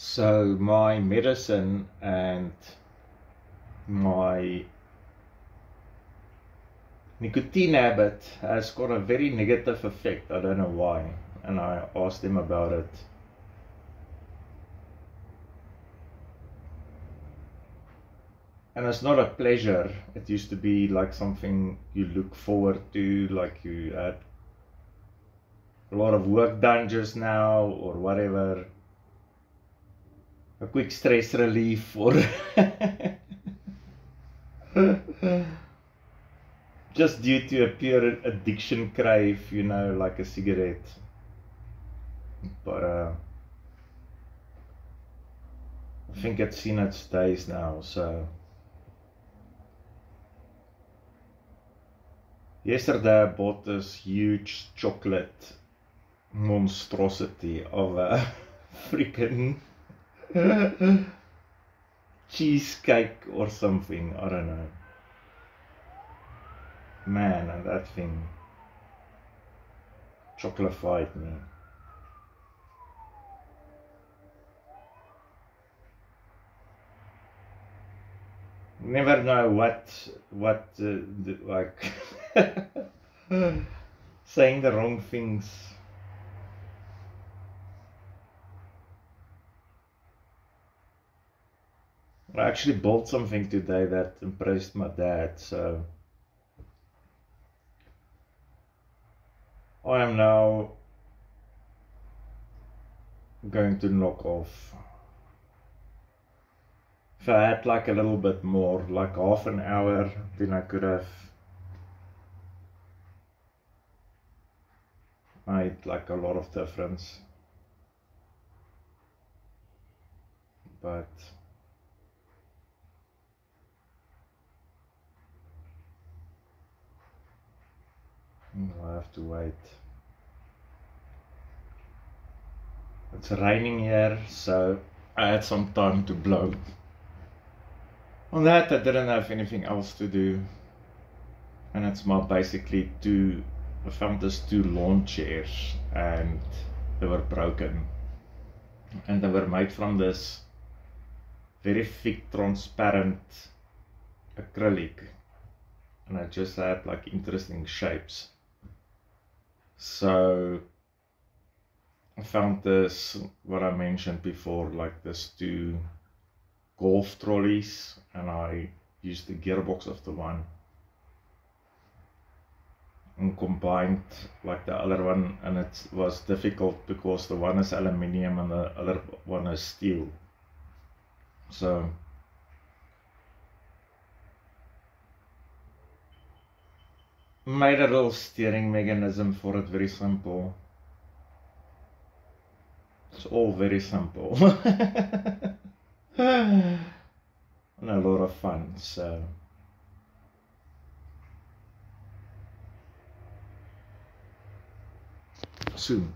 So my medicine and my nicotine habit has got a very negative effect. I don't know why. And I asked him about it. And it's not a pleasure. It used to be like something you look forward to, like you had a lot of work done just now or whatever. A quick stress relief or just due to a pure addiction crave, you know, like a cigarette. But I think it's seen its days now. So yesterday I bought this huge chocolate monstrosity of a freaking cheesecake or something. I don't know. Man, and that thing chocolified me. Never know what like saying the wrong things. I actually bought something today that impressed my dad, so I am now going to knock off. If I had like a little bit more, like half an hour, then I could have made like a lot of difference. But I have to wait. It's raining here, so I had some time to blow. On that, I didn't have anything else to do, and it's my basically I found these two lawn chairs, and they were broken, and they were made from this very thick, transparent acrylic, and I just had like interesting shapes. So I found this, what I mentioned before, like this two golf trolleys, and I used the gearbox of the one and combined like the other one, and it was difficult because the one is aluminium and the other one is steel. So made a little steering mechanism for it, very simple. It's all very simple. And a lot of fun, so soon.